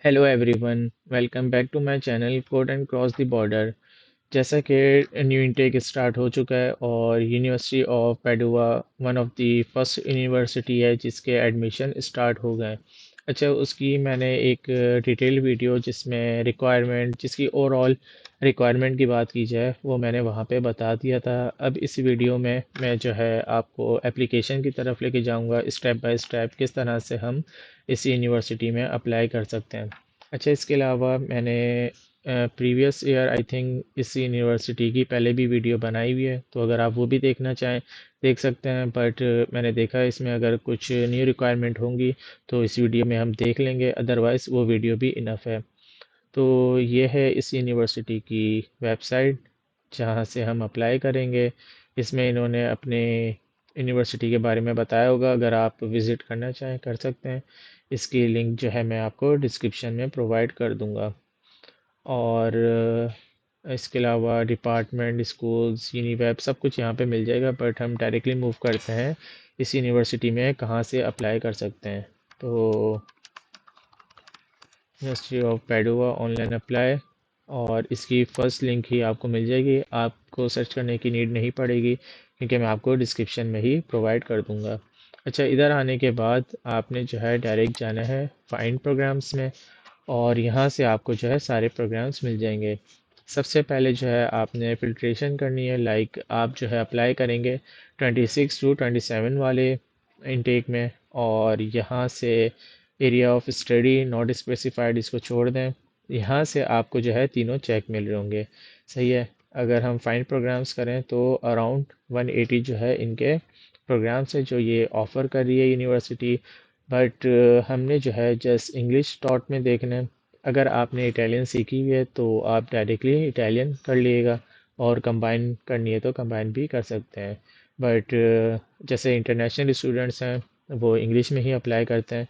Hello everyone, welcome back to my channel code and cross the border. जैसा कि new intake start हो चुका है और university of Padua one of the first university है जिसके एडमिशन स्टार्ट हो गए। अच्छा, उसकी मैंने एक डिटेल वीडियो जिसमें रिक्वायरमेंट, जिसकी ओवरऑल रिक्वायरमेंट की बात की जाए, वो मैंने वहाँ पे बता दिया था। अब इस वीडियो में मैं जो है आपको एप्लीकेशन की तरफ लेके जाऊँगा, स्टेप बाय स्टेप किस तरह से हम इस यूनिवर्सिटी में अप्लाई कर सकते हैं। अच्छा, इसके अलावा मैंने प्रीवियस ईयर आई थिंक इस यूनिवर्सिटी की पहले भी वीडियो बनाई हुई है, तो अगर आप वो भी देखना चाहें देख सकते हैं। बट मैंने देखा इसमें अगर कुछ न्यू रिक्वायरमेंट होंगी तो इस वीडियो में हम देख लेंगे, अदरवाइज़ वो वीडियो भी इनफ है। तो ये है इस यूनिवर्सिटी की वेबसाइट जहाँ से हम अप्लाई करेंगे। इसमें इन्होंने अपने यूनिवर्सिटी के बारे में बताया होगा, अगर आप विज़िट करना चाहें कर सकते हैं। इसकी लिंक जो है मैं आपको डिस्क्रिप्शन में प्रोवाइड कर दूंगा। और इसके अलावा डिपार्टमेंट, स्कूल्स, यूनिवेब सब कुछ यहाँ पे मिल जाएगा। बट हम डायरेक्टली मूव करते हैं इस यूनिवर्सिटी में कहाँ से अप्लाई कर सकते हैं। तो यूनिवर्सिटी ऑफ पैडुआ ऑनलाइन अप्लाई, और इसकी फ़र्स्ट लिंक ही आपको मिल जाएगी, आपको सर्च करने की नीड नहीं पड़ेगी क्योंकि मैं आपको डिस्क्रिप्शन में ही प्रोवाइड कर दूंगा। अच्छा, इधर आने के बाद आपने जो है डायरेक्ट जाना है फाइंड प्रोग्राम्स में, और यहाँ से आपको जो है सारे प्रोग्राम्स मिल जाएंगे। सबसे पहले जो है आपने फ़िल्ट्रेशन करनी है, लाइक आप जो है अप्लाई करेंगे 26 to 27 वाले इनटेक में, और यहाँ से area of study not specified इसको छोड़ दें। यहाँ से आपको जो है तीनों चेक मिल रहे होंगे। सही है। अगर हम फाइंड प्रोग्राम्स करें तो अराउंड 180 जो है इनके प्रोग्राम्स हैं जो ये ऑफ़र कर रही है यूनिवर्सिटी। बट हमने जो है जस्ट इंग्लिश टॉट में देखना है। अगर आपने इटालियन सीखी हुई है तो आप डायरेक्टली इटालियन कर लीजिएगा, और कंबाइन करनी है तो कंबाइन भी कर सकते हैं। बट जैसे इंटरनेशनल स्टूडेंट्स हैं वो इंग्लिश में ही अप्लाई करते हैं।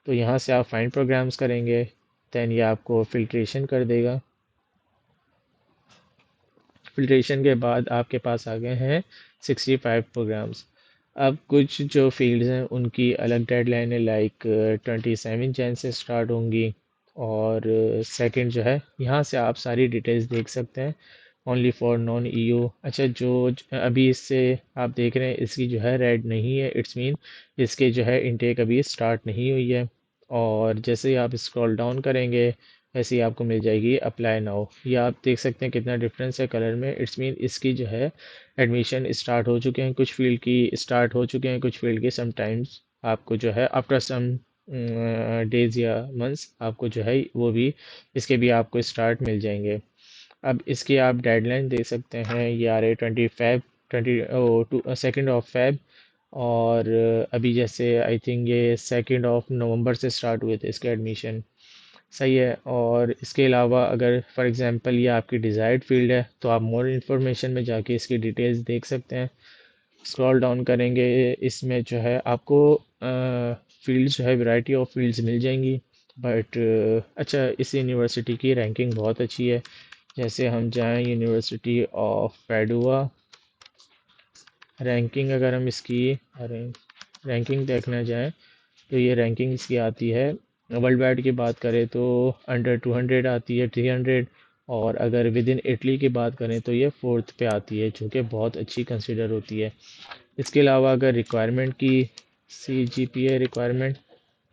तो यहाँ से आप फाइंड प्रोग्राम्स करेंगे, दैन ये आपको फ़िल्ट्रेशन कर देगा। फ़िल्ट्रेशन के बाद आपके पास आ गए हैं 65 प्रोग्राम्स। अब कुछ जो फील्ड्स हैं उनकी अलग डेडलाइन है, लाइक 27 जैन से स्टार्ट होंगी। और सेकंड जो है यहाँ से आप सारी डिटेल्स देख सकते हैं, ओनली फॉर नॉन ईयू। अच्छा, अभी इससे आप देख रहे हैं इसकी जो है रेड नहीं है, इट्स मीन इसके जो है इनटेक अभी स्टार्ट नहीं हुई है। और जैसे ही आप स्क्रॉल डाउन करेंगे वैसे ही आपको मिल जाएगी अप्लाई नाउ। ये आप देख सकते हैं कितना डिफरेंस है कलर में, इट्स मीन इसकी जो है एडमिशन स्टार्ट हो चुके हैं, कुछ फील्ड की स्टार्ट हो चुके हैं, कुछ फील्ड के समटाइम्स आपको जो है आफ्टर सम डेज या मंथ्स आपको जो है वो भी, इसके भी आपको स्टार्ट मिल जाएंगे। अब इसकी आप डेडलाइन दे सकते हैं, ये आ रहे 25 2 और अभी जैसे आई थिंक ये 2 नवंबर से स्टार्ट हुए थे इसके एडमिशन। सही है। और इसके अलावा अगर फॉर एग्जांपल ये आपकी डिज़ायर्ड फील्ड है तो आप मोर इन्फॉर्मेशन में जाके इसकी डिटेल्स देख सकते हैं। स्क्रॉल डाउन करेंगे, इसमें जो है आपको फील्ड्स जो है वैरायटी ऑफ फील्ड्स मिल जाएंगी। बट अच्छा, इस यूनिवर्सिटी की रैंकिंग बहुत अच्छी है। जैसे हम जाएं यूनिवर्सिटी ऑफ पैडुआ, रैंकिंग अगर हम इसकी रैंकिंग देखना जाएं तो ये रैंकिंग इसकी आती है, वर्ल्ड वाइड की बात करें तो अंडर 200 आती है, 300। और अगर विद इन इटली की बात करें तो ये फोर्थ पे आती है, जो कि बहुत अच्छी कंसिडर होती है। इसके अलावा अगर रिक्वायरमेंट की, सी जी पी ए रिक्वायरमेंट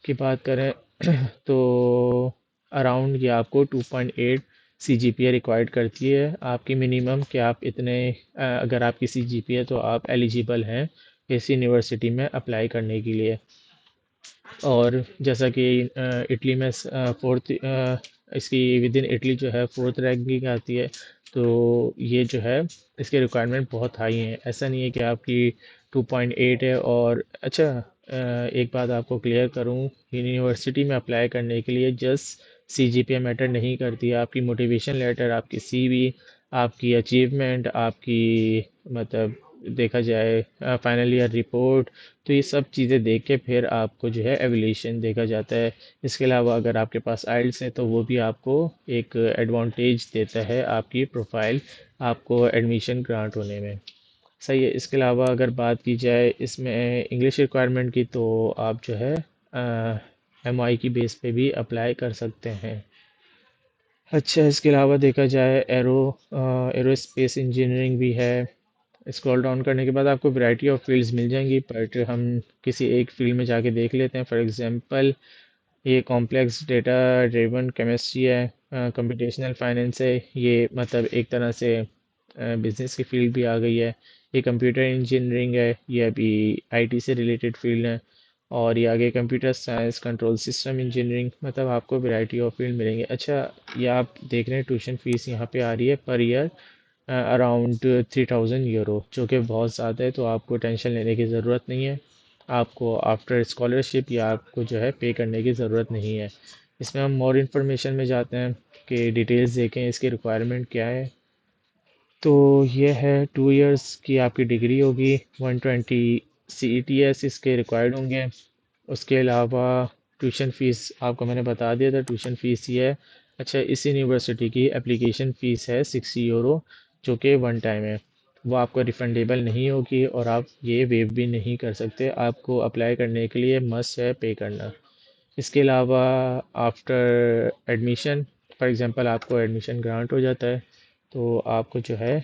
की बात करें तो अराउंड ये आपको 2.8 सी जी पी ए रिक्वायर्ड करती है आपकी मिनिमम, कि आप इतने अगर आपकी सी जी पी है तो आप एलिजिबल हैं इस यूनिवर्सिटी में अप्लाई करने के लिए। और जैसा कि इटली में फोर्थ, इसकी विद इन इटली जो है फोर्थ रैंकिंग आती है। तो ये जो है इसके रिक्वायरमेंट बहुत हाई हैं, ऐसा नहीं है कि आपकी 2.8 है। और अच्छा, एक बात आपको क्लियर करूँ, यूनिवर्सिटी में अप्लाई करने के लिए just see G P a matter नहीं करती है, आपकी मोटिवेशन लेटर, आपकी सी वी, आपकी अचीवमेंट, आपकी मतलब देखा जाए फाइनल ईयर रिपोर्ट, तो ये सब चीज़ें देख के फिर आपको जो है एवल्यूशन देखा जाता है। इसके अलावा अगर आपके पास आइल्स है तो वो भी आपको एक एडवांटेज देता है आपकी प्रोफाइल, आपको एडमिशन ग्रांट होने में। सही है। इसके अलावा अगर बात की जाए इसमें इंग्लिश रिक्वायरमेंट की, तो आप जो है MI की बेस पे भी अप्लाई कर सकते हैं। अच्छा, इसके अलावा देखा जाए एरोस्पेस इंजीनियरिंग भी है। स्क्रॉल डाउन करने के बाद आपको वैरायटी ऑफ फील्ड्स मिल जाएंगी, बट हम किसी एक फील्ड में जाके देख लेते हैं। फॉर एग्जांपल, ये कॉम्प्लेक्स डेटा ड्रिवन केमिस्ट्री है, कंप्यूटेशनल फाइनेंस है। ये मतलब एक तरह से बिजनेस की फील्ड भी आ गई है। ये कंप्यूटर इंजीनियरिंग है, ये अभी आईटी से रिलेटेड फील्ड है। और ये आगे computer science control system engineering, मतलब आपको वैरायटी ऑफ फील्ड मिलेंगे। अच्छा, ये आप देख रहे हैं ट्यूशन फीस यहाँ पे आ रही है पर ईयर अराउंड 3000 यूरो, जो कि बहुत ज़्यादा है, तो आपको टेंशन लेने की ज़रूरत नहीं है। आपको आफ्टर स्कॉलरशिप या आपको जो है पे करने की ज़रूरत नहीं है। इसमें हम मोर इन्फॉर्मेशन में जाते हैं कि डिटेल्स देखें इसकी रिक्वायरमेंट क्या है। तो ये है 2 इयर्स की आपकी डिग्री होगी, 120 CETS इसके रिक्वायर्ड होंगे। उसके अलावा ट्यूशन फ़ीस आपको मैंने बता दिया था, ट्यूशन फ़ीस ये है। अच्छा, इस यूनिवर्सिटी की एप्लीकेशन फ़ीस है 60 यूरो, जो कि वन टाइम है। वो आपको रिफंडेबल नहीं होगी और आप ये वेव भी नहीं कर सकते। आपको अप्लाई करने के लिए मस्ट है पे करना। इसके अलावा आफ्टर एडमिशन, फॉर एग्ज़ाम्पल आपको एडमिशन ग्रांट हो जाता है, तो आपको जो है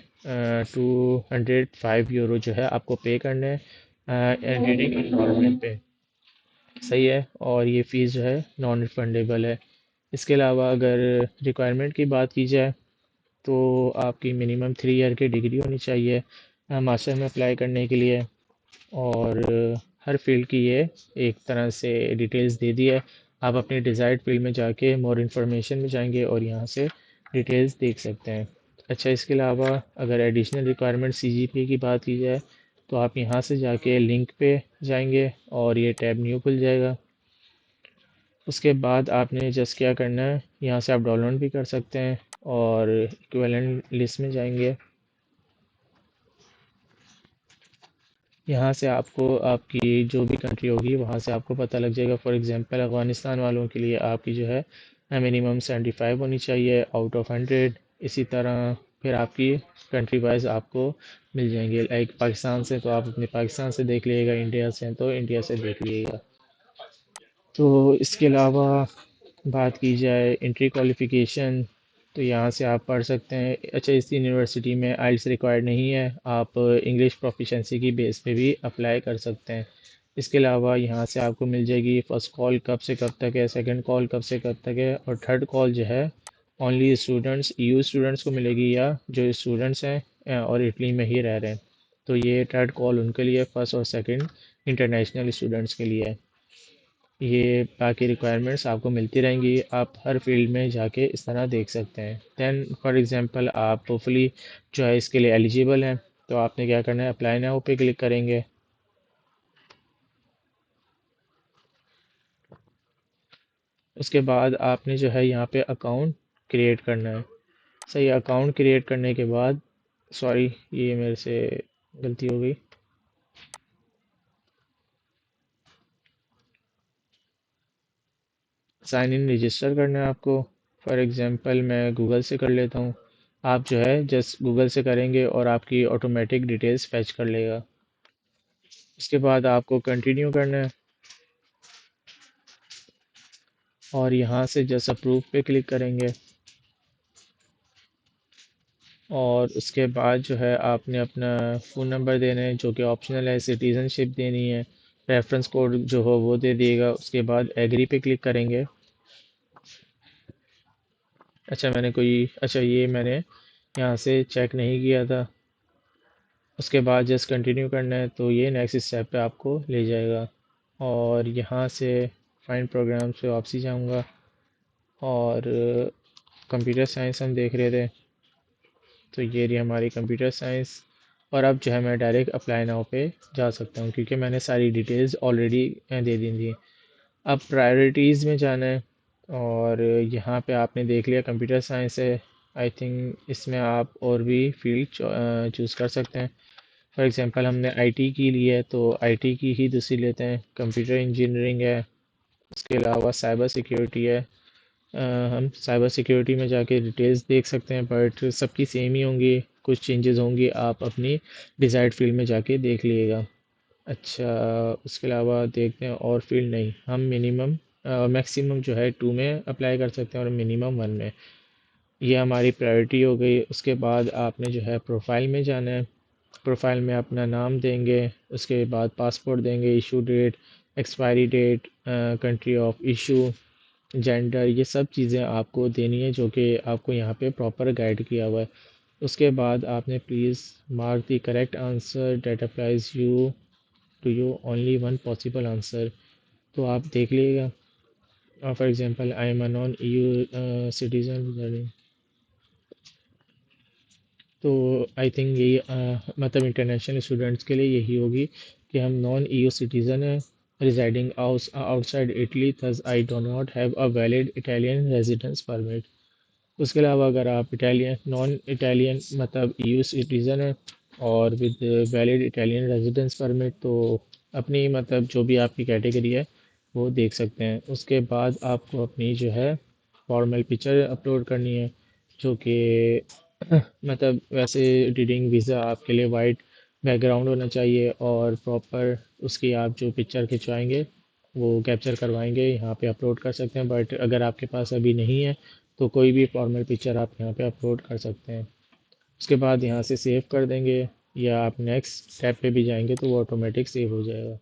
205 यूरो जो है आपको पे करना है रीडिंग इंस्टॉलमेंट पे। सही है, और ये फ़ीस जो है नॉन रिफंडेबल है। इसके अलावा अगर रिक्वायरमेंट की बात की जाए, तो आपकी मिनिमम 3 ईयर की डिग्री होनी चाहिए मास्टर में अप्लाई करने के लिए। और हर फील्ड की ये एक तरह से डिटेल्स दे दी है। आप अपने डिज़ायर्ड फील्ड में जाके मोर इन्फॉर्मेशन में जाएंगे और यहाँ से डिटेल्स देख सकते हैं। अच्छा, इसके अलावा अगर एडिशनल रिक्वायरमेंट CGPA की बात की जाए, तो आप यहाँ से जाके लिंक पे जाएंगे और ये टैब न्यू खुल जाएगा। उसके बाद आपने जस्ट क्या करना है, यहाँ से आप डाउनलोड भी कर सकते हैं और इक्विवेलेंट लिस्ट में जाएंगे। यहाँ से आपको आपकी जो भी कंट्री होगी वहाँ से आपको पता लग जाएगा। फॉर एग्जांपल, अफ़गानिस्तान वालों के लिए आपकी जो है मिनिमम 75 होनी चाहिए आउट ऑफ 100। इसी तरह फिर आपकी कंट्री वाइज आपको मिल जाएंगे। लाइक पाकिस्तान से तो आप अपने पाकिस्तान से देख लीजिएगा, इंडिया से हैं तो इंडिया से देख लीजिएगा। तो इसके अलावा बात की जाए इंट्री क्वालिफ़िकेशन, तो यहाँ से आप पढ़ सकते हैं। अच्छा, इस यूनिवर्सिटी में आइल्स रिक्वायर्ड नहीं है, आप इंग्लिश प्रोफिशेंसी की बेस पे भी अप्लाई कर सकते हैं। इसके अलावा यहाँ से आपको मिल जाएगी फ़र्स्ट कॉल कब से कब तक है, सेकंड कॉल कब से कब तक है, और थर्ड कॉल जो है ओनली स्टूडेंट्स EU स्टूडेंट्स को मिलेगी, या जो स्टूडेंट्स हैं और इटली में ही रह रहे हैं, तो ये थर्ड कॉल उनके लिए, फ़र्स्ट और सेकंड इंटरनेशनल स्टूडेंट्स के लिए है। ये बाकी रिक्वायरमेंट्स आपको मिलती रहेंगी, आप हर फील्ड में जाके इस तरह देख सकते हैं। दैन फॉर एग्जांपल, आप होपफुली जो है इसके लिए एलिजिबल हैं, तो आपने क्या करना है, अप्लाई नाउ पे क्लिक करेंगे। उसके बाद आपने जो है यहाँ पे अकाउंट क्रिएट करना है। सही, अकाउंट क्रिएट करने के बाद, सॉरी ये मेरे से गलती हो गई, साइन इन रजिस्टर करना है आपको। फॉर एग्जांपल मैं गूगल से कर लेता हूँ। आप जो है जस्ट गूगल से करेंगे और आपकी ऑटोमेटिक डिटेल्स फैच कर लेगा। उसके बाद आपको कंटिन्यू करना है और यहाँ से जस्ट अप्रूव पे क्लिक करेंगे। और उसके बाद जो है आपने अपना फ़ोन नंबर देना है, जो कि ऑप्शनल है। सिटीज़नशिप देनी है, रेफरेंस कोड जो हो वो दे दिएगा। उसके बाद एग्री पे क्लिक करेंगे। अच्छा, ये मैंने यहाँ से चेक नहीं किया था। उसके बाद जस्ट कंटिन्यू करना है, तो ये नेक्स्ट स्टेप पे आपको ले जाएगा। और यहाँ से फाइंड प्रोग्राम पे वापसी जाऊँगा और कंप्यूटर साइंस हम देख रहे थे, तो ये रही हमारी कंप्यूटर साइंस। और अब जो है मैं डायरेक्ट अप्लाई नाउ पे जा सकता हूँ, क्योंकि मैंने सारी डिटेल्स ऑलरेडी दे दी थी। अब प्रायोरिटीज़ में जाना है और यहाँ पे आपने देख लिया कंप्यूटर साइंस है। आई थिंक इसमें आप और भी फील्ड चूज़ कर सकते हैं। फॉर एग्जांपल, हमने आईटी की ली है, तो आईटी की ही दूसरी लेते हैं। कंप्यूटर इंजीनियरिंग है, उसके अलावा साइबर सिक्योरिटी है। हम साइबर सिक्योरिटी में जाके डिटेल्स देख सकते हैं, बट सबकी सेम ही होंगी, कुछ चेंजेस होंगी, आप अपनी डिज़ायर्ड फील्ड में जाके देख लीजिएगा। अच्छा, उसके अलावा देखते हैं और फील्ड नहीं, हम मिनिमम मैक्सिमम जो है 2 में अप्लाई कर सकते हैं और मिनिमम 1 में। ये हमारी प्रायोरिटी हो गई। उसके बाद आपने जो है प्रोफाइल में जाना है। प्रोफाइल में अपना नाम देंगे, उसके बाद पासपोर्ट देंगे, issue date, expiry date, country of issue, gender, ये सब चीज़ें आपको देनी है जो कि आपको यहाँ पे प्रॉपर गाइड किया हुआ है। उसके बाद आपने please mark the correct answer that applies you to you only one possible answer. तो आप देख लीजिएगा। For example I am a non EU citizen. तो आई थिंक यही मतलब इंटरनेशनल स्टूडेंट्स के लिए यही होगी कि हम नॉन ईयू सिटीज़न हैं, residing outside Italy, thus I do not have a valid Italian residence permit. उसके अलावा अगर आप इटालियन नॉन इटालियन मतलब ईयू सिटीज़न है और with valid Italian residence permit, तो अपनी मतलब जो भी आपकी कैटेगरी है वो देख सकते हैं। उसके बाद आपको अपनी जो है फॉर्मल पिक्चर अपलोड करनी है जो कि मतलब वैसे रीडिंग वीज़ा आपके लिए वाइट बैकग्राउंड होना चाहिए और प्रॉपर उसकी आप जो पिक्चर खिंचवाएंगे वो कैप्चर करवाएंगे यहाँ पे अपलोड कर सकते हैं। बट अगर आपके पास अभी नहीं है तो कोई भी फॉर्मल पिक्चर आप यहाँ पे अपलोड कर सकते हैं। उसके बाद यहाँ से सेव कर देंगे या आप नेक्स्ट टैब पे भी जाएंगे तो वो ऑटोमेटिक सेव हो जाएगा।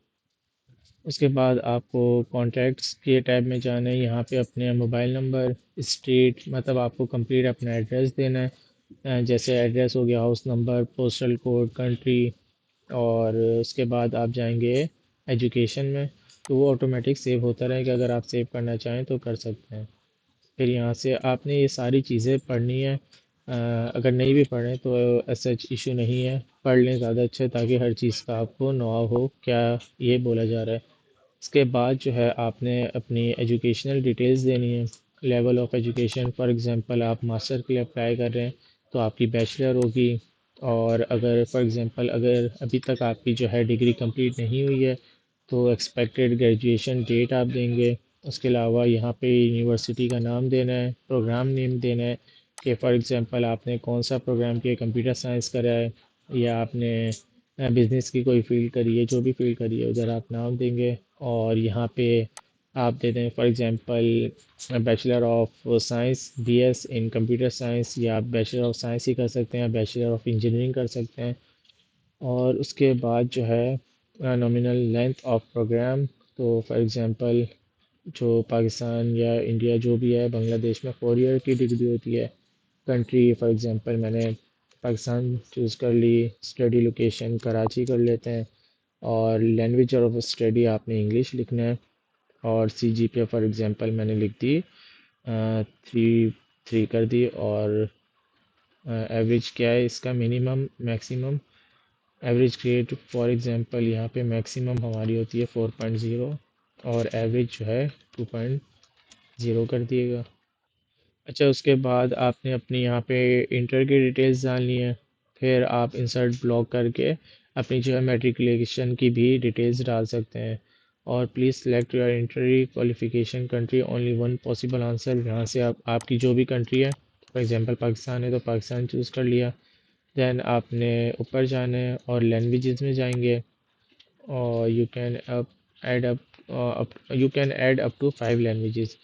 उसके बाद आपको कॉन्टैक्ट्स के टैब में जाना है। यहाँ पे अपने मोबाइल नंबर, स्ट्रीट मतलब आपको कंप्लीट अपना एड्रेस देना है। जैसे एड्रेस हो गया, house number, postal code, country, और उसके बाद आप जाएंगे एजुकेशन में। तो वो ऑटोमेटिक सेव होता रहेगा, अगर आप सेव करना चाहें तो कर सकते हैं। फिर यहाँ से आपने ये सारी चीज़ें पढ़नी है। अगर नहीं भी पढ़ें तो सच इशू नहीं है, पढ़ लें ज़्यादा अच्छा है ताकि हर चीज़ का आपको नॉलेज हो क्या ये बोला जा रहा है। इसके बाद जो है आपने अपनी एजुकेशनल डिटेल्स देनी है। Level of education, for example आप मास्टर के लिए अप्लाई कर रहे हैं तो आपकी बैचलर होगी। और अगर फॉर एग्जांपल अगर अभी तक आपकी जो है डिग्री कंप्लीट नहीं हुई है तो एक्सपेक्टेड ग्रेजुएशन डेट आप देंगे। उसके अलावा यहाँ पे यूनिवर्सिटी का नाम देना है, प्रोग्राम नेम देना है कि फॉर एग्जांपल आपने कौन सा प्रोग्राम किया, कंप्यूटर साइंस करा है या आपने बिजनेस की कोई फील्ड करी है, जो भी फील्ड करी है उधर आप नाम देंगे। और यहाँ पे आप दे दें for example bachelor of science BS in computer science, या आप बैचलर ऑफ साइंस ही कर सकते हैं, बैचलर ऑफ इंजीनियरिंग कर सकते हैं। और उसके बाद जो है नॉमिनल लेंथ ऑफ प्रोग्राम, तो फॉर एग्जांपल जो पाकिस्तान या इंडिया जो भी है, बांग्लादेश में 4 ईयर की डिग्री होती है। कंट्री फॉर एग्जांपल मैंने पाकिस्तान चूज़ कर ली, स्टडी लोकेशन कराची कर लेते हैं, और लैंग्वेज ऑफ स्टडी आपने इंग्लिश लिखना है। और सी जी पे फॉर एग्जांपल मैंने लिख दी 3 कर दी। और एवरेज क्या है इसका, minimum maximum. Average grade for example यहाँ पे मैक्सिमम हमारी होती है 4.0 और एवरेज जो है 2.0 कर दिएगा। अच्छा, उसके बाद आपने अपनी यहाँ पे इंटर की डिटेल्स डालनी है। फिर आप इंसर्ट ब्लॉक करके अपनी जो है मेट्रिकुलेशन की भी डिटेल्स डाल सकते हैं। और please select your entry qualification country only one possible answer. यहाँ से आप आपकी जो भी कंट्री है, फॉर एग्जांपल पाकिस्तान है तो पाकिस्तान चूज़ कर लिया। देन आपने ऊपर जाना है और लैंग्वेजेस में जाएंगे, और you can add up to 5 languages.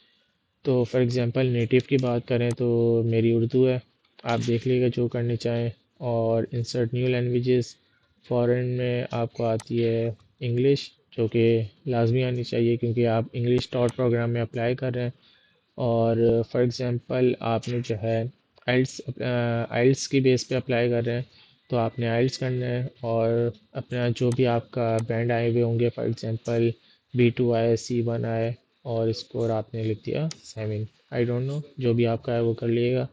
तो फॉर एग्जांपल नेटिव की बात करें तो मेरी उर्दू है, आप देख लीजिएगा जो करने चाहें। और इंसर्ट न्यू लैंग्वेजेस, फॉरेन में आपको आती है इंग्लिश, जो कि लाजमी आनी चाहिए क्योंकि आप इंग्लिश टॉट प्रोग्राम में अप्लाई कर रहे हैं। और फॉर एग्जांपल आपने जो है आइल्स की बेस पे अप्लाई कर रहे हैं तो आपने आइल्स करना है। और अपना जो भी आपका बैंड आए हुए होंगे, फॉर एग्जांपल B2 आए, C1 आए, और स्कोर आपने लिख दिया 7, आई डोंट नो, जो भी आपका है वो कर लिएगा।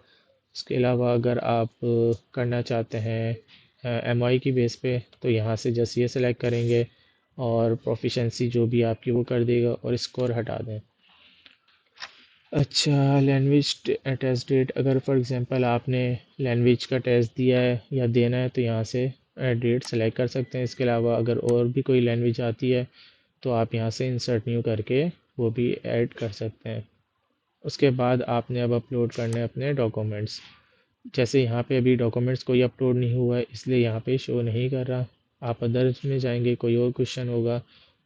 उसके अलावा अगर आप करना चाहते हैं MI की बेस पे तो यहाँ से जस्ट ये सेलेक्ट करेंगे और प्रोफिशेंसी जो भी आपकी वो कर देगा और स्कोर हटा दें। अच्छा, लैंग्वेज टेस्ट डेट, अगर फॉर एग्जांपल आपने लैंग्वेज का टेस्ट दिया है या देना है तो यहाँ से डेट सेलेक्ट कर सकते हैं। इसके अलावा अगर और भी कोई लैंग्वेज आती है तो आप यहाँ से इंसर्ट न्यू करके वो भी ऐड कर सकते हैं। उसके बाद आपने अब अपलोड करने हैं अपने डॉक्यूमेंट्स। जैसे यहाँ पे अभी डॉक्यूमेंट्स कोई अपलोड नहीं हुआ है इसलिए यहाँ पे शो नहीं कर रहा। आप अदर्स में जाएंगे, कोई और क्वेश्चन होगा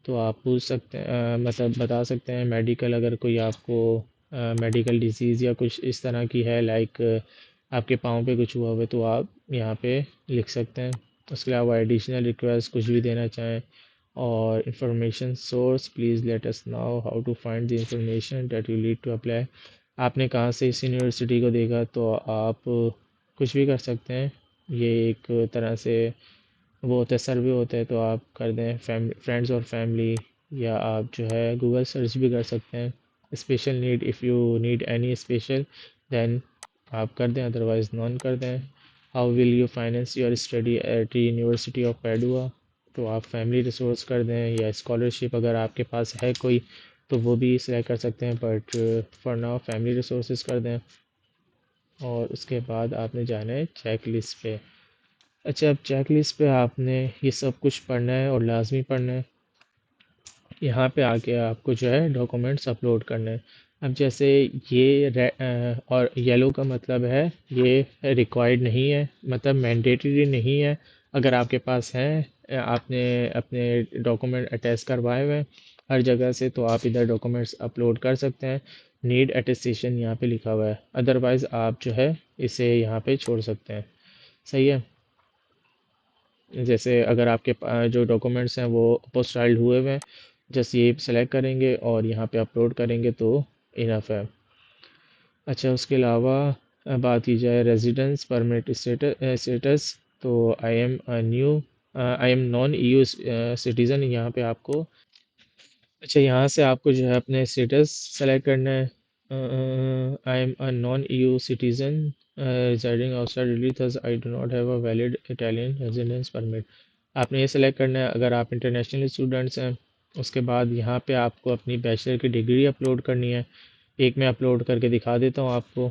तो आप पूछ सकते हैं, मतलब बता सकते हैं मेडिकल, अगर कोई आपको मेडिकल डिसीज़ या कुछ इस तरह की है, लाइक आपके पाँव पे कुछ हुआ हुआ है, तो आप यहाँ पे लिख सकते हैं। उसके अलावा एडिशनल रिक्वेस्ट कुछ भी देना चाहें, और information source please let us now how to find the information that you need to apply. आपने कहाँ से इस यूनिवर्सिटी को देखा, तो आप कुछ भी कर सकते हैं। ये एक तरह से वो होता है, सर्वे होता है, तो आप कर दें फैमिली, फ्रेंड्स और फैमिली, या आप जो है गूगल सर्च भी कर सकते हैं। Special need, if you need any special then आप कर दें, अदरवाइज़ नॉन कर दें। How will you finance your study at university of Padua, तो आप फैमिली रिसोर्स कर दें, या स्कॉलरशिप अगर आपके पास है कोई तो वो भी सिलेक्ट कर सकते हैं, but for now family resources कर दें। और उसके बाद आपने जाना है चेक लिस्ट पे। अच्छा, अब चेक लिस्ट पे आपने ये सब कुछ पढ़ना है और लाजमी पढ़ना है। यहाँ पे आके आपको जो है डॉक्यूमेंट्स अपलोड करने हैं। अब जैसे ये और येलो का मतलब है ये रिक्वायर्ड नहीं है, मतलब मैंडेटरी नहीं है। अगर आपके पास है, आपने अपने डॉक्यूमेंट अटैच करवाए हुए हैं हर जगह से, तो आप इधर डॉक्यूमेंट्स अपलोड कर सकते हैं। नीड अटेस्टेशन यहाँ पे लिखा हुआ है, अदरवाइज़ आप जो है इसे यहाँ पे छोड़ सकते हैं। सही है। जैसे अगर आपके जो डॉक्यूमेंट्स हैं वो अपोस्टाइल्ड हुए हुए हैं, जस्ट ये सेलेक्ट करेंगे और यहाँ पे अपलोड करेंगे तो इनफ है। अच्छा, उसके अलावा बात की जाए रेजिडेंस परमिट स्टेटस, तो I am non EU citizen, यहाँ पे आपको, अच्छा यहाँ से आपको जो है अपने स्टेटस सेलेक्ट करना है। आई am a non EU citizen residing outside Italy, thus I do not have a valid Italian residence permit. आपने ये सेलेक्ट करना है अगर आप इंटरनेशनल स्टूडेंट्स हैं। उसके बाद यहाँ पे आपको अपनी बैचलर की डिग्री अपलोड करनी है। एक मैं अपलोड करके दिखा देता हूँ आपको।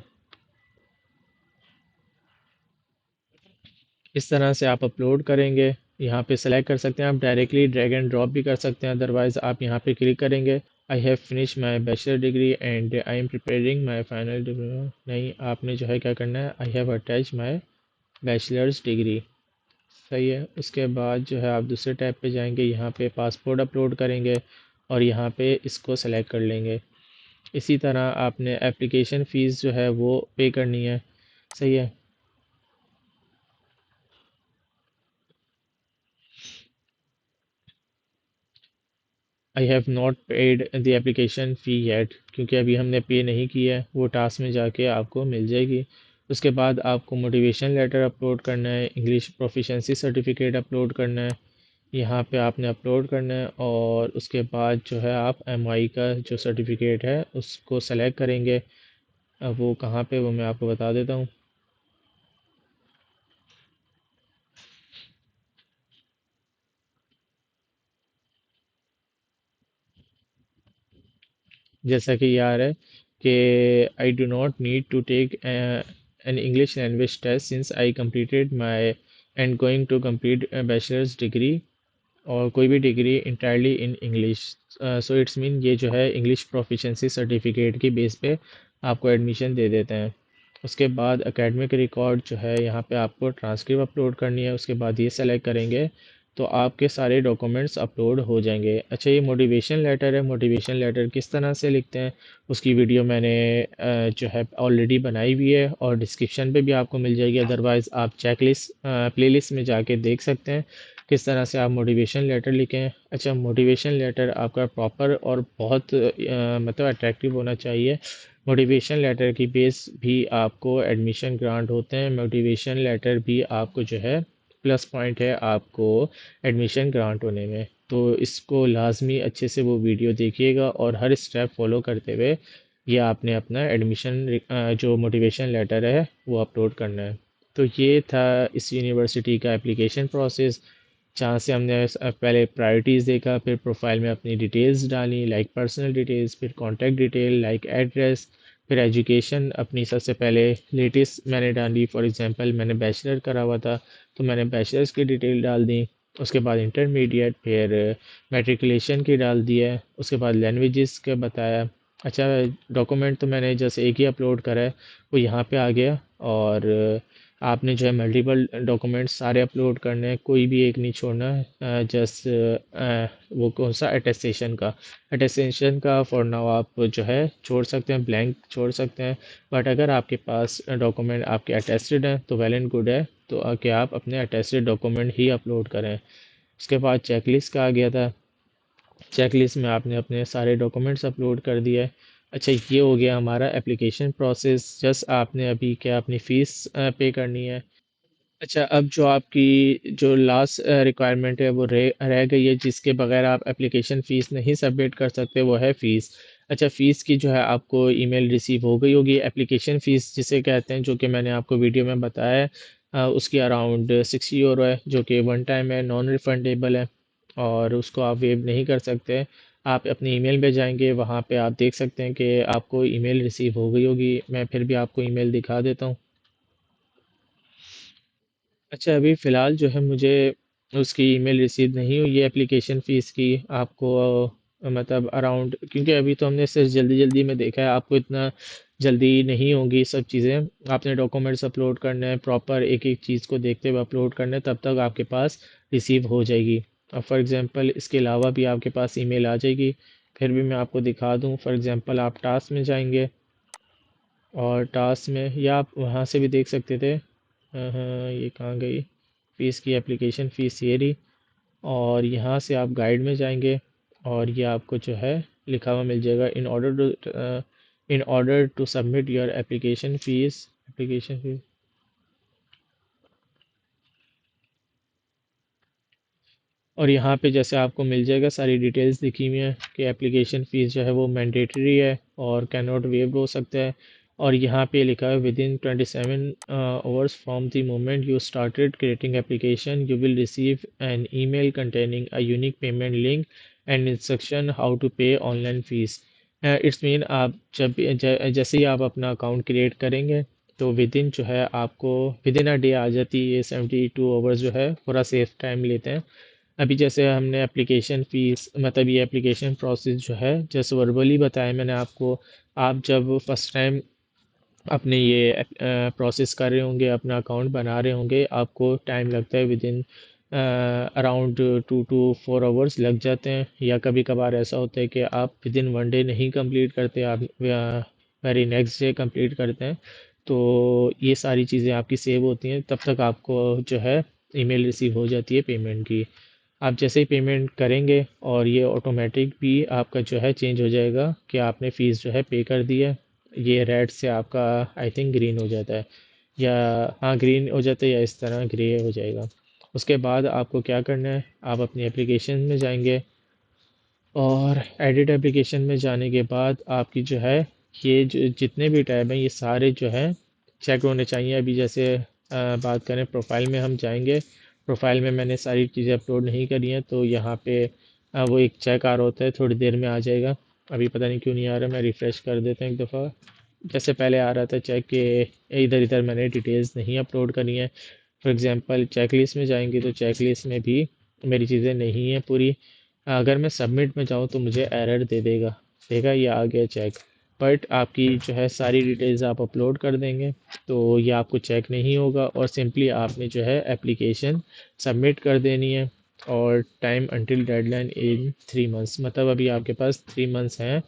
इस तरह से आप अपलोड करेंगे, यहाँ पे सेलेक्ट कर सकते हैं। आप डायरेक्टली ड्रैग एंड ड्रॉप भी कर सकते हैं, अदरवाइज़ आप यहाँ पे क्लिक करेंगे I have finish my bachelor degree and I am preparing my final decree. नहीं, आपने जो है क्या करना है, I have attach my bachelors degree. सही है। उसके बाद जो है आप दूसरे टैब पे जाएंगे, यहाँ पे पासपोर्ट अपलोड करेंगे और यहाँ पे इसको सेलेक्ट कर लेंगे। इसी तरह आपने एप्लीकेशन फ़ीस जो है वो पे करनी है। सही है। I have not paid the application fee yet, क्योंकि अभी हमने पे नहीं किया है, वो टास्क में जाके आपको मिल जाएगी। उसके बाद आपको मोटिवेशन लेटर अपलोड करना है, इंग्लिश प्रोफिशेंसी सर्टिफिकेट अपलोड करना है, यहाँ पे आपने अपलोड करना है। और उसके बाद जो है आप एमआई का जो सर्टिफिकेट है उसको सेलेक्ट करेंगे। अब वो कहाँ पे, वो मैं आपको बता देता हूँ। जैसा कि यार है कि I do not need to take an English language test since I completed my and going to complete bachelors degree, और कोई भी degree entirely in English. So it's mean ये जो है इंग्लिश प्रोफिशेंसी सर्टिफिकेट की बेस पे आपको admission दे देते हैं। उसके बाद एकेडमिक रिकॉर्ड जो है यहाँ पे आपको ट्रांसक्रिप्ट अपलोड करनी है। उसके बाद ये सेलेक्ट करेंगे तो आपके सारे डॉक्यूमेंट्स अपलोड हो जाएंगे। अच्छा, ये मोटिवेशन लेटर है। मोटिवेशन लेटर किस तरह से लिखते हैं उसकी वीडियो मैंने जो है ऑलरेडी बनाई हुई है और डिस्क्रिप्शन पे भी आपको मिल जाएगी, अदरवाइज़ आप चेकलिस्ट प्लेलिस्ट में जाके देख सकते हैं किस तरह से आप मोटिवेशन लेटर लिखें। अच्छा, मोटिवेशन लेटर आपका प्रॉपर और बहुत मतलब अट्रैक्टिव होना चाहिए। मोटिवेशन लेटर की बेस भी आपको एडमिशन ग्रांट होते हैं। मोटिवेशन लेटर भी आपको जो है प्लस पॉइंट है आपको एडमिशन ग्रांट होने में। तो इसको लाजमी अच्छे से वो वीडियो देखिएगा और हर स्टेप फॉलो करते हुए ये आपने अपना एडमिशन जो मोटिवेशन लेटर है वो अपलोड करना है। तो ये था इस यूनिवर्सिटी का एप्लीकेशन प्रोसेस, जहाँ से हमने पहले प्रायोरिटीज़ देखा, फिर प्रोफाइल में अपनी डिटेल्स डाली लाइक पर्सनल डिटेल्स, फिर कॉन्टैक्ट डिटेल लाइक एड्रेस, फिर एजुकेशन अपनी सबसे पहले लेटेस्ट मैंने डाली। फॉर एग्जांपल मैंने बैचलर करा हुआ था तो मैंने बैचलर्स की डिटेल डाल दी। उसके बाद इंटरमीडिएट, फिर मैट्रिकुलेशन की डाल दी है। उसके बाद लैंग्वेजेस का बताया। अच्छा, डॉक्यूमेंट तो मैंने जैसे एक ही अपलोड करा है वो यहाँ पे आ गया, और आपने जो है मल्टीपल डॉक्यूमेंट्स सारे अपलोड करने हैं, कोई भी एक नहीं छोड़ना है। जस्ट वो कौन सा अटेस्टेशन का फॉर नाउ आप जो है छोड़ सकते हैं, ब्लैंक छोड़ सकते हैं। बट अगर आपके पास डॉक्यूमेंट आपके अटेस्टेड हैं तो वेल एंड गुड है, तो कि आप अपने अटेस्टेड डॉक्यूमेंट ही अपलोड करें। उसके बाद चेकलिस्ट का आ गया था। चेकलिस्ट में आपने अपने सारे डॉक्यूमेंट्स अपलोड कर दिया है। अच्छा, ये हो गया हमारा एप्लीकेशन प्रोसेस। जस्ट आपने अभी क्या अपनी फ़ीस पे करनी है। अच्छा, अब जो आपकी जो लास्ट रिक्वायरमेंट है वो रह गई है, जिसके बगैर आप एप्लीकेशन फ़ीस नहीं सबमिट कर सकते, वो है फ़ीस। अच्छा, फ़ीस की जो है आपको ईमेल रिसीव हो गई होगी। एप्लीकेशन फ़ीस जिसे कहते हैं, जो कि मैंने आपको वीडियो में बताया है, उसकी अराउंड 60 यूरो है, जो कि वन टाइम है, नॉन रिफंडेबल है और उसको आप वेव नहीं कर सकते। आप अपनी ईमेल पे जाएंगे, वहाँ पे आप देख सकते हैं कि आपको ईमेल रिसीव हो गई होगी। मैं फिर भी आपको ईमेल दिखा देता हूँ। अच्छा, अभी फ़िलहाल जो है मुझे उसकी ईमेल रिसीव नहीं हुई है एप्लीकेशन फ़ीस की। आपको मतलब अराउंड, क्योंकि अभी तो हमने सिर्फ जल्दी जल्दी में देखा है, आपको इतना जल्दी नहीं होगी सब चीज़ें। आपने डॉक्यूमेंट्स अपलोड करने हैं, प्रॉपर एक एक चीज़ को देखते हुए अपलोड करना है, तब तक आपके पास रिसीव हो जाएगी। अब फॉर एग्ज़ाम्पल इसके अलावा भी आपके पास ईमेल आ जाएगी, फिर भी मैं आपको दिखा दूँ। फॉर एग्ज़ाम्पल आप टास्क में जाएंगे और टास्क में, या आप वहाँ से भी देख सकते थे। हाँ, ये कहाँ गई फ़ीस की एप्लीकेशन फ़ीस, ये रही। और यहाँ से आप गाइड में जाएंगे और ये आपको जो है लिखा हुआ मिल जाएगा, in order to submit your application fees. और यहाँ पे जैसे आपको मिल जाएगा सारी डिटेल्स लिखी हुई हैं कि एप्लीकेशन फ़ीस जो है वो मैंडेटरी है और कैन नॉट वेव हो सकता है। और यहाँ पे लिखा है within 27 hours from the moment you started creating application you will receive an email containing a unique payment link and instruction how to pay online fees. It's mean आप जैसे ही आप अपना अकाउंट क्रिएट करेंगे, तो with in जो है आपको with in a day आ जाती है। ये 72 आवर्स जो है पूरा सेफ टाइम लेते हैं। अभी जैसे हमने एप्लीकेशन फ़ीस, मतलब ये एप्लीकेशन प्रोसेस जो है जैसे वर्बली बताया मैंने आपको। आप जब फर्स्ट टाइम अपने ये प्रोसेस कर रहे होंगे, अपना अकाउंट बना रहे होंगे, आपको टाइम लगता है with in around 2 to 4 hours लग जाते हैं। या कभी कभार ऐसा होता है कि आप विद इन वन डे नहीं कंप्लीट करते, आप वेरी नेक्स्ट डे कंप्लीट करते हैं। तो ये सारी चीज़ें आपकी सेव होती हैं, तब तक आपको जो है ईमेल रिसीव हो जाती है पेमेंट की। आप जैसे ही पेमेंट करेंगे और ये ऑटोमेटिक भी आपका जो है चेंज हो जाएगा कि आपने फ़ीस जो है पे कर दी है। ये रेड से आपका आई थिंक ग्रीन हो जाता है, या हाँ ग्रीन हो जाता है, या इस तरह ग्रे हो जाएगा। उसके बाद आपको क्या करना है, आप अपनी एप्लीकेशन में जाएंगे और एडिट एप्लीकेशन में जाने के बाद आपकी जो है ये जो जितने भी टैब हैं ये सारे जो हैं चेक होने चाहिए। अभी जैसे बात करें प्रोफाइल में, हम जाएंगे। प्रोफाइल में मैंने सारी चीज़ें अपलोड नहीं करी हैं, तो यहाँ पे वो एक चेक आ रहा होता है, थोड़ी देर में आ जाएगा। अभी पता नहीं क्यों नहीं आ रहा, मैं रिफ़्रेश कर देता हूँ एक दफ़ा। जैसे पहले आ रहा था चेक के इधर इधर मैंने डिटेल्स नहीं अपलोड करी हैं। फॉर एग्जांपल चेकलिस्ट में जाएंगे तो चेकलिस्ट में भी मेरी चीज़ें नहीं हैं पूरी। अगर मैं सबमिट में जाऊँ तो मुझे एरर दे देगा, देगा ये आ गया चेक। बट आपकी जो है सारी डिटेल्स आप अपलोड कर देंगे तो ये आपको चेक नहीं होगा, और सिंपली आपने जो है एप्लीकेशन सबमिट कर देनी है। और टाइम अंटिल डेडलाइन इन 3 मंथ्स, मतलब अभी आपके पास 3 मंथ्स हैं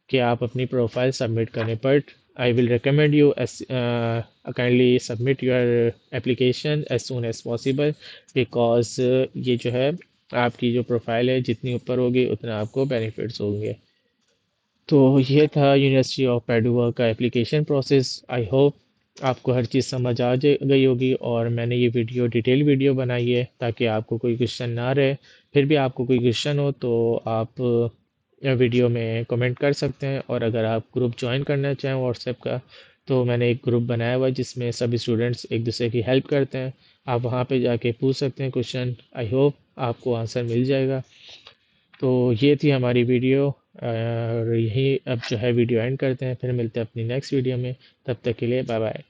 कि आप अपनी प्रोफाइल सबमिट करें। But I will recommend you as kindly submit your application as soon as possible, because ये जो है आपकी जो प्रोफाइल है जितनी ऊपर होगी उतना आपको बेनिफिट्स होंगे। तो ये था यूनिवर्सिटी ऑफ पैडुआ का एप्लीकेशन प्रोसेस। आई होप आपको हर चीज़ समझ आ गई होगी, और मैंने ये वीडियो डिटेल वीडियो बनाई है ताकि आपको कोई क्वेश्चन ना रहे। फिर भी आपको कोई क्वेश्चन हो तो आप वीडियो में कमेंट कर सकते हैं। और अगर आप ग्रुप ज्वाइन करना चाहें व्हाट्सएप का, तो मैंने एक ग्रुप बनाया हुआ है जिसमें सभी स्टूडेंट्स एक दूसरे की हेल्प करते हैं। आप वहाँ पे जाके पूछ सकते हैं क्वेश्चन, आई होप आपको आंसर मिल जाएगा। तो ये थी हमारी वीडियो, और यही अब जो है वीडियो एंड करते हैं, फिर मिलते हैं अपनी नेक्स्ट वीडियो में। तब तक के लिए बाय बाय।